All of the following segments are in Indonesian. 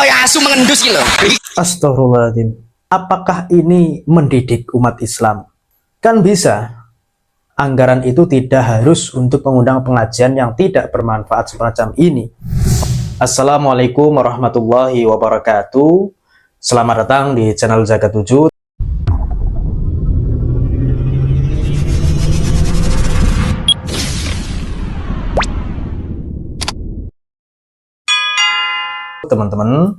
kaya asu mengendus gitu loh. Astagfirullahaladzim. Apakah ini mendidik umat Islam? Kan bisa. Anggaran itu tidak harus untuk mengundang pengajian yang tidak bermanfaat semacam ini. Assalamualaikum warahmatullahi wabarakatuh. Selamat datang di channel Zakat 7. Teman-teman,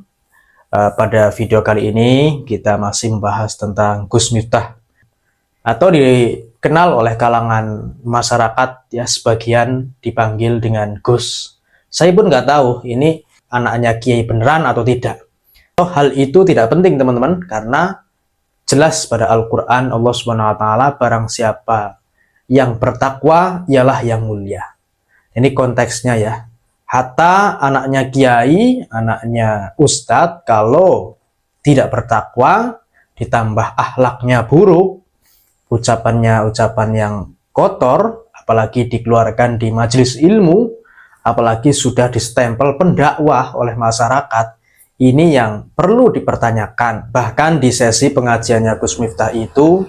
pada video kali ini kita masih membahas tentang Gus Miftah, atau dikenal oleh kalangan masyarakat ya, sebagian dipanggil dengan Gus. Saya pun nggak tahu ini anaknya Kiai beneran atau tidak. Hal itu tidak penting teman-teman, karena jelas pada Al-Quran Allah Subhanahu Wa Taala, barang siapa yang bertakwa ialah yang mulia. Ini konteksnya ya. Hatta anaknya kiai, anaknya ustadz, kalau tidak bertakwa, ditambah akhlaknya buruk, ucapannya ucapan yang kotor, apalagi dikeluarkan di majelis ilmu, apalagi sudah distempel pendakwah oleh masyarakat, ini yang perlu dipertanyakan. Bahkan di sesi pengajiannya Gus Miftah itu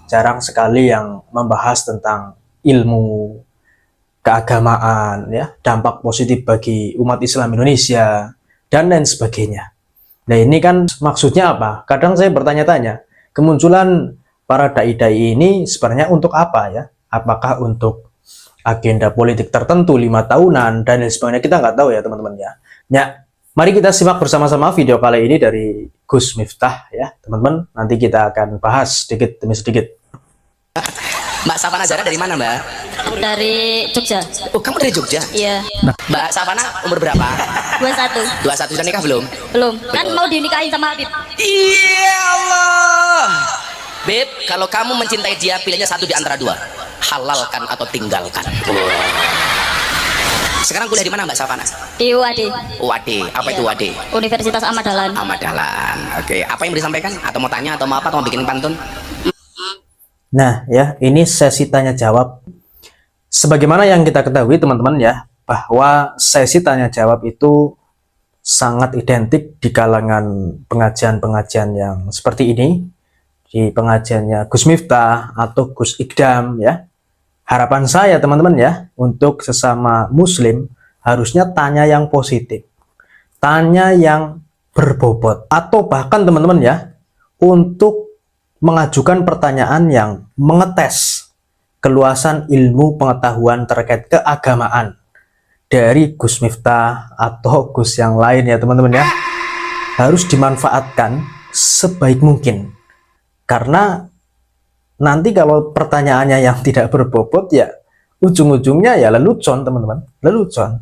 jarang sekali yang membahas tentang ilmu keagamaan ya, dampak positif bagi umat Islam Indonesia dan lain sebagainya. Nah, ini kan maksudnya apa? Kadang saya bertanya-tanya, kemunculan para dai-dai ini sebenarnya untuk apa ya? Apakah untuk agenda politik tertentu 5 tahunan dan lain sebagainya? Kita nggak tahu ya teman-teman ya. Ya, mari kita simak bersama-sama video kali ini dari Gus Miftah ya teman-teman. Nanti kita akan bahas sedikit demi sedikit. Mbak Safana Zara dari mana, Mbak? Dari Jogja. Oh, kamu dari Jogja? Iya. Mbak Safana umur berapa? 21. 21, sudah nikah belum? Belum. Kan mau dinikahin sama Habib. Iya Allah. Beb, kalau kamu mencintai dia, pilihnya satu di antara dua. Halalkan atau tinggalkan. Sekarang kuliah di mana, Mbak Safana? Di UAD. UAD. Apa itu UAD? Universitas Ahmad Dahlan. Ahmad Dahlan. Oke, apa yang mau disampaikan? Atau mau tanya atau mau apa? Atau mau bikin pantun? Nah ya, ini sesi tanya jawab. Sebagaimana yang kita ketahui teman-teman ya, bahwa sesi tanya jawab itu sangat identik di kalangan pengajian-pengajian yang seperti ini, di pengajiannya Gus Miftah atau Gus Ikdam ya. Harapan saya teman-teman ya, untuk sesama muslim harusnya tanya yang positif, tanya yang berbobot, atau bahkan teman-teman ya, untuk mengajukan pertanyaan yang mengetes keluasan ilmu pengetahuan terkait keagamaan dari Gus Miftah atau Gus yang lain ya teman-teman ya. Harus dimanfaatkan sebaik mungkin, karena nanti kalau pertanyaannya yang tidak berbobot ya ujung-ujungnya ya lelucon teman-teman, lelucon.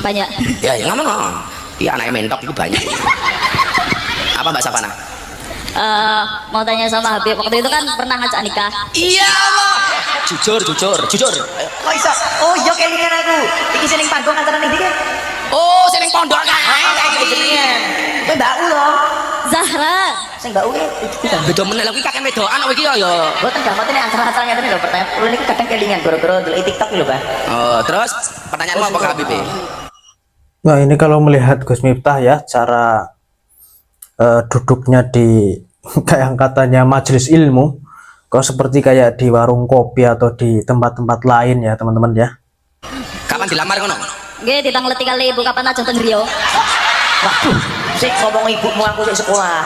Banyak. Ya, ya nggak mau. Iya, anaknya mentok itu banyak. Apa Mbak Safana? Mau tanya sama Habib. Waktu itu kan pernah ngajak nikah. Iya Allah. Jujur. Oh iso. Oh iya kelingan aku. Iki sing panggung acara ning iki. Oh, seneng pondok kan? Iki jenengan. Kowe mbakku lho. Zahra. Sing mbakku iki. Beda meneh lho, kuwi kakek wedokan kok iki ya. Mboten gamate nek acara-acara ngene lho pertanyaan. Kulo niku kadang kelingan gara-gara ndelok TikTok lho, Pak. Oh, terus pertanyaanmu apa ke Habib? Nah, ini kalau melihat Gus Miftah ya, cara duduknya di kayak katanya majelis ilmu, kok seperti kayak di warung kopi atau di tempat-tempat lain ya teman-teman ya. Kapan dilamar ngono? Nggih, ditangleti kali Ibu kapan aja teng Rio. Waduh, sik ngomong ibumu aku sik sekolah.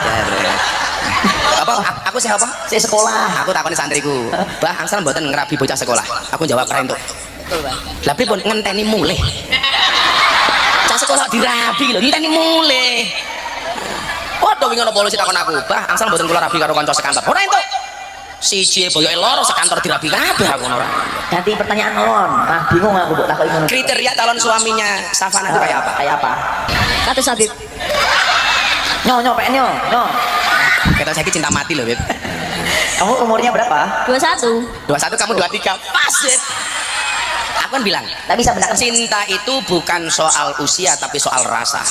Apa? Aku siapa? Sik sekolah. Aku takoni santriku. Bah, angsal mboten ngerabi bocah sekolah. Aku jawab rentuk. Lah pripun ngenteni mulih? Cah sekolah dirabi lho, ngenteni mulih. Waduh, wingi ana polisi takon aku, "Bah, angsal mboten kula rabi karo kanca sekantor." Ora entuk. Siji boyoke loro sekantor dirabi kabeh aku ora. Ganti pertanyaan lon. Ah, bingung aku mbok takoki ngono. Kriteria calon suaminya Safana itu kayak apa? Kayak apa? Kata Habib. Nyo, pengen nyo. Kita saiki cinta mati loh, Beb. Kamu umurnya berapa? 21. 21 kamu 23. Pas, Beb. Aku kan bilang, Tak bisa benar. cinta itu bukan soal usia tapi soal rasa.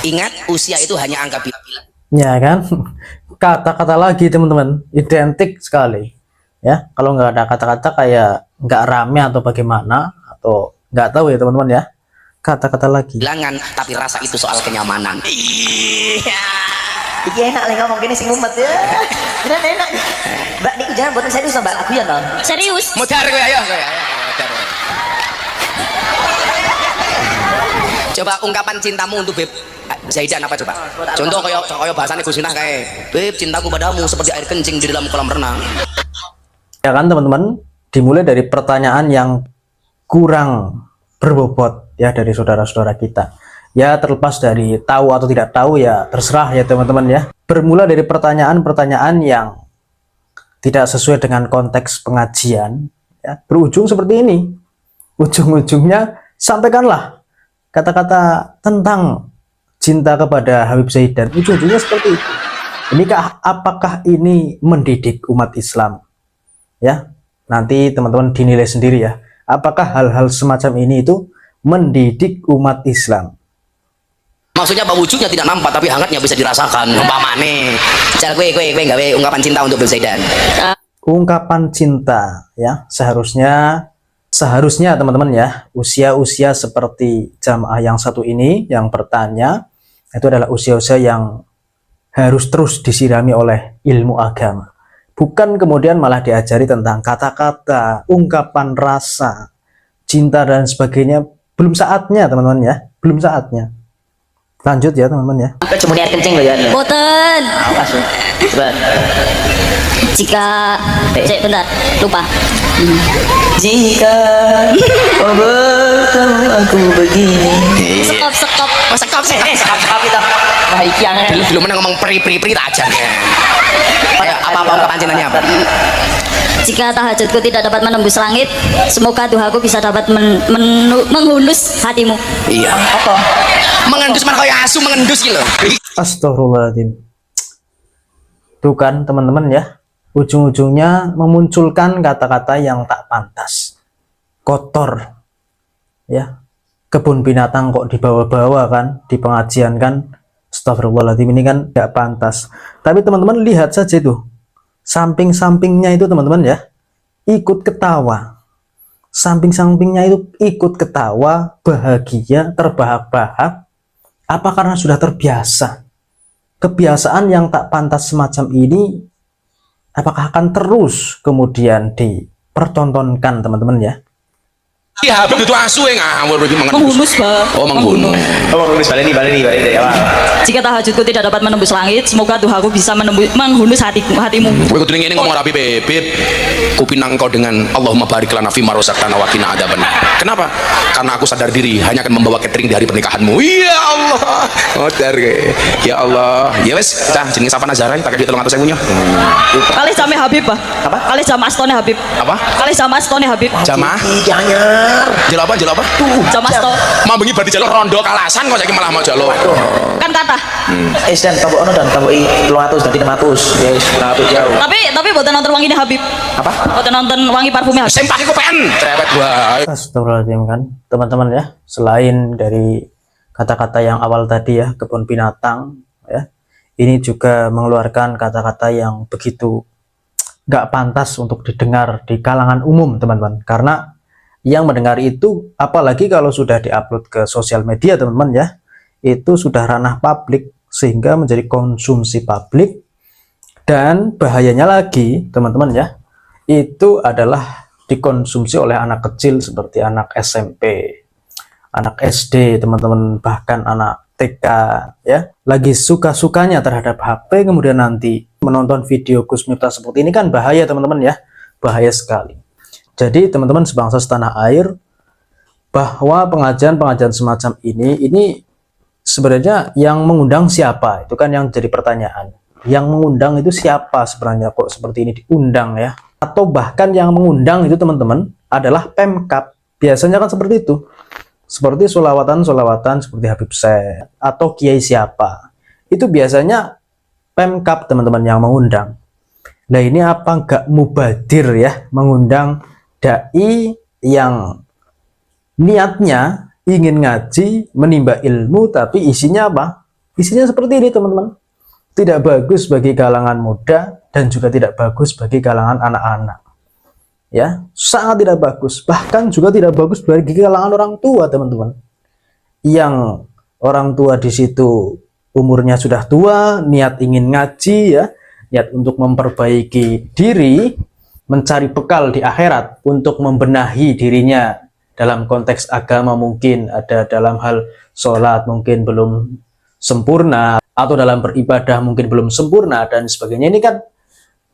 Ingat, usia itu hanya angka bilang. Ya kan, kata-kata lagi teman-teman, identik sekali ya. Kalau nggak ada kata-kata kayak nggak rame atau bagaimana, atau nggak tahu ya teman-teman ya. kata-kata lagi. bilangan, tapi rasa itu soal kenyamanan. Iya. Iki enak lah ngomong gini sing umet ya. Beneran enak. Mbak niku jangan buatan serius Mbak aku ya no. Serius. Modar kowe ayo kowe. Modar. Coba ungkapan cintamu untuk Beb Zaidan apa coba? Contoh kaya bahasane Gus Miftah kae. Beb, cintaku padamu seperti air kencing di dalam kolam renang. Ya kan teman-teman, dimulai dari pertanyaan yang kurang berbobot ya dari saudara-saudara kita. Ya terlepas dari tahu atau tidak tahu ya terserah ya teman-teman ya. Bermula dari pertanyaan-pertanyaan yang tidak sesuai dengan konteks pengajian ya, berujung seperti ini. Ujung-ujungnya sampaikanlah kata-kata tentang cinta kepada Habib Zaidan. Ujung-ujungnya seperti itu. Apakah ini mendidik umat Islam? Ya, nanti teman-teman dinilai sendiri ya. Apakah hal-hal semacam ini itu mendidik umat Islam? Maksudnya bahwa wujudnya tidak nampak tapi hangatnya bisa dirasakan. Umpamane, cara kowe gawe ungkapan cinta untuk Beb Zaidan. Ungkapan cinta ya, seharusnya teman-teman ya, usia-usia seperti jamaah yang satu ini yang bertanya itu adalah usia-usia yang harus terus disirami oleh ilmu agama. Bukan kemudian malah diajari tentang kata-kata, ungkapan rasa, cinta dan sebagainya. Belum saatnya teman-teman ya, belum saatnya. Lanjut ya teman-teman ya. Cuma air kencing loh ya. Boten. Awas loh. Coba. Jika cek bentar, lupa. Jika kau bertemu aku begini. Sekop. Oh, sekop sih. Sekap itu. Wah iki aneh. Belum mana ngomong pri tak aja. Ayo, apa ungkapan cintanya apa? Jika tahajudku tidak dapat menembus langit, semoga duhaku bisa dapat menghunus hatimu. Iya. Apa? Mengendus mana kaya asu mengendus gitu. Astagfirullahaladzim. Tuh kan teman-teman ya, ujung-ujungnya memunculkan kata-kata yang tak pantas, kotor ya. Kebun binatang kok dibawa-bawa kan di pengajian kan. Astagfirullahaladzim, ini kan tidak pantas. Tapi teman-teman lihat saja itu samping-sampingnya itu teman-teman ya, ikut ketawa. Samping-sampingnya itu ikut ketawa, bahagia, terbahak-bahak. Apa karena sudah terbiasa? Kebiasaan yang tak pantas semacam ini apakah akan terus kemudian dipertontonkan teman-teman ya? Iya, begitu asu ngawur iki Menghunus, Pak. Oh, menghunus. Baleni. Jika tahajudku tidak dapat menembus langit, semoga duhaku bisa menghunus hatimu. Kowe kudu ngene ngomong rapi Beb. Kupinang kau dengan Allahumma barik lana fi ma razaqtana wa qina adzabannar. Kenapa? Karena aku sadar diri hanya akan membawa catering di hari pernikahanmu. Ya Allah. Modar kowe. Ya Allah. Ya wis, cah jenenge Safa Nazara tak duit 300.000 nya. Kali jame Habib, Pak. Apa? Kali jam astone Habib. Apa? Kali jam astone Habib. Jamaah. Jangan. Jelo apa? Tuh. Jam asto. Mambengi berarti jelo rondo kalasan kok saiki malah mau jelo. Kan kata. Dan tabuk ono dan tabuk 300 dari 600. Yes, tabuk jauh. Tapi boten nonton wangi Habib. Apa? Boten nonton wangi parfumnya Habib. Sing pakai kupen. Cerewet wae. Astagfirullahaladzim kan teman-teman ya, selain dari kata-kata yang awal tadi ya, kebun binatang ya, ini juga mengeluarkan kata-kata yang begitu nggak pantas untuk didengar di kalangan umum teman-teman, karena yang mendengar itu apalagi kalau sudah diupload ke sosial media teman-teman ya, itu sudah ranah publik sehingga menjadi konsumsi publik. Dan bahayanya lagi teman-teman ya, itu adalah dikonsumsi oleh anak kecil seperti anak SMP, anak SD teman-teman, bahkan anak TK ya, lagi suka-sukanya terhadap HP, kemudian nanti menonton video Gus Miftah seperti ini kan bahaya teman-teman ya, bahaya sekali. Jadi teman-teman sebangsa setanah air, bahwa pengajian-pengajian semacam ini sebenarnya yang mengundang siapa? Itu kan yang jadi pertanyaan. Yang mengundang itu siapa sebenarnya kok seperti ini diundang ya? Atau bahkan yang mengundang itu teman-teman adalah Pemkab. Biasanya kan seperti itu. Seperti solawatan-solawatan seperti Habib Syekh atau kiai siapa. Itu biasanya Pemkab teman-teman yang mengundang. Nah ini apa nggak mubadir ya mengundang dai yang niatnya ingin ngaji, menimba ilmu, tapi isinya apa? Isinya seperti ini teman-teman. Tidak bagus bagi kalangan muda dan juga tidak bagus bagi kalangan anak-anak. Ya, sangat tidak bagus. Bahkan juga tidak bagus bagi kalangan orang tua teman-teman. yang orang tua di situ umurnya sudah tua, niat ingin ngaji ya, niat untuk memperbaiki diri, mencari bekal di akhirat untuk membenahi dirinya dalam konteks agama, mungkin ada dalam hal sholat mungkin belum sempurna, atau dalam beribadah mungkin belum sempurna dan sebagainya. Ini kan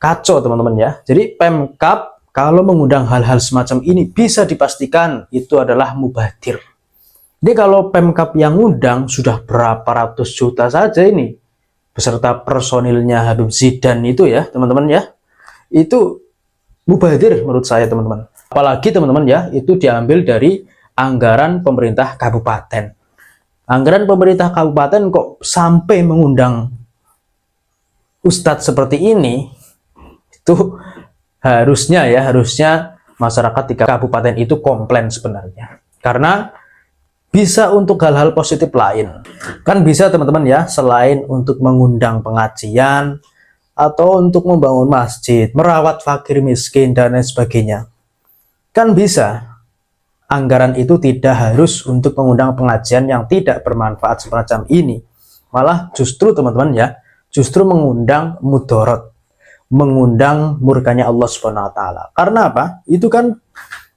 kacau teman-teman ya. Jadi Pemkab kalau mengundang hal-hal semacam ini bisa dipastikan itu adalah mubadir. Jadi kalau Pemkab yang undang sudah berapa ratus juta saja ini beserta personilnya Habib Zidan itu ya teman-teman ya, itu mubadir menurut saya teman-teman. Apalagi teman-teman ya, itu diambil dari anggaran pemerintah kabupaten. Anggaran pemerintah kabupaten kok sampai mengundang ustadz seperti ini, itu harusnya masyarakat di kabupaten itu komplain sebenarnya. Karena bisa untuk hal-hal positif lain. Kan bisa teman-teman ya, selain untuk mengundang pengajian, atau untuk membangun masjid, merawat fakir miskin, dan lain sebagainya. Kan bisa anggaran itu tidak harus untuk mengundang pengajian yang tidak bermanfaat semacam ini. Malah justru teman-teman ya, justru mengundang mudorot, mengundang murkanya Allah Subhanahu wa taala. Karena apa? Itu kan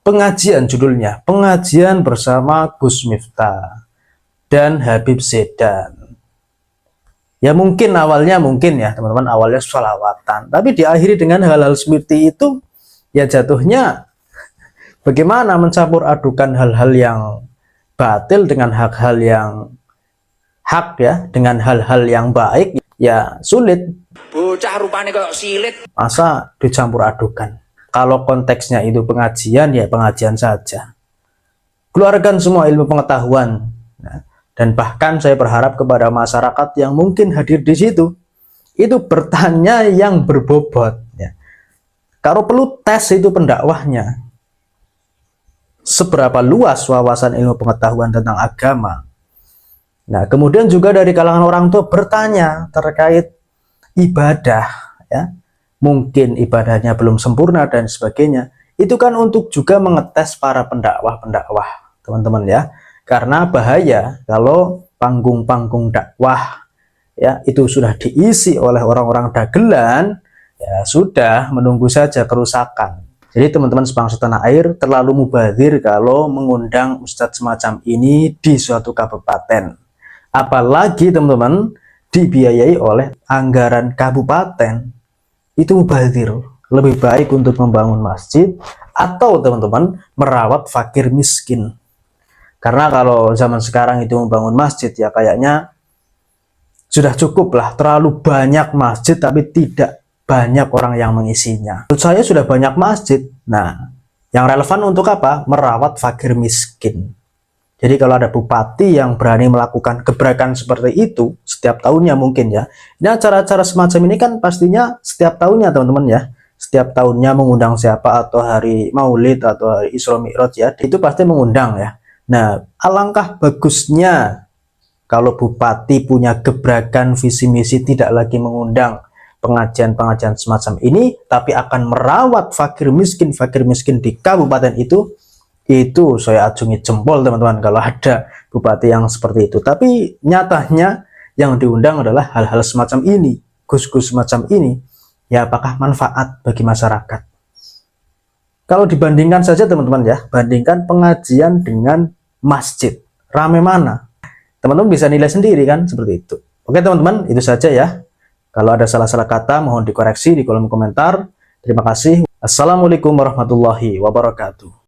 pengajian judulnya, pengajian bersama Gus Miftah dan Habib Zidan. Ya mungkin awalnya ya teman-teman, awalnya sholawatan, tapi diakhiri dengan hal-hal seperti itu, ya jatuhnya bagaimana mencampur adukan hal-hal yang batil dengan hal-hal yang hak ya, dengan hal-hal yang baik, ya sulit. Bocah rupanya kayak silit. Masa dicampur adukan? Kalau konteksnya itu pengajian, ya pengajian saja. Keluarkan semua ilmu pengetahuan. Nah, dan bahkan saya berharap kepada masyarakat yang mungkin hadir di situ, itu bertanya yang berbobot. Ya. Kalau perlu tes itu pendakwahnya. Seberapa luas wawasan ilmu pengetahuan tentang agama. Nah, kemudian juga dari kalangan orang tua bertanya terkait ibadah, ya. Mungkin ibadahnya belum sempurna dan sebagainya. Itu kan untuk juga mengetes para pendakwah-pendakwah, teman-teman ya. Karena bahaya kalau panggung-panggung dakwah ya itu sudah diisi oleh orang-orang dagelan, ya sudah menunggu saja kerusakan. Jadi teman-teman sebangsa tanah air terlalu mubazir kalau mengundang ustadz semacam ini di suatu kabupaten. Apalagi teman-teman dibiayai oleh anggaran kabupaten. Itu mubazir. Lebih baik untuk membangun masjid atau teman-teman merawat fakir miskin. Karena kalau zaman sekarang itu membangun masjid ya kayaknya sudah cukup lah, terlalu banyak masjid tapi tidak banyak orang yang mengisinya. Menurut saya sudah banyak masjid. Nah, yang relevan untuk apa? Merawat fakir miskin. Jadi kalau ada bupati yang berani melakukan gebrakan seperti itu setiap tahunnya mungkin ya. Ini acara-acara semacam ini kan pastinya setiap tahunnya teman-teman ya. Setiap tahunnya mengundang siapa, atau hari Maulid atau hari Isra Mi'raj ya. Itu pasti mengundang ya. Nah, alangkah bagusnya kalau bupati punya gebrakan visi misi tidak lagi mengundang pengajian-pengajian semacam ini, tapi akan merawat fakir miskin di kabupaten itu saya acungi jempol teman-teman kalau ada bupati yang seperti itu. Tapi nyatanya yang diundang adalah hal-hal semacam ini, gus-gus semacam ini, ya apakah manfaat bagi masyarakat? Kalau dibandingkan saja teman-teman ya, bandingkan pengajian dengan masjid, rame mana? Teman-teman bisa nilai sendiri kan seperti itu. Oke teman-teman, itu saja ya. Kalau ada salah-salah kata mohon dikoreksi di kolom komentar. Terima kasih. Assalamualaikum warahmatullahi wabarakatuh.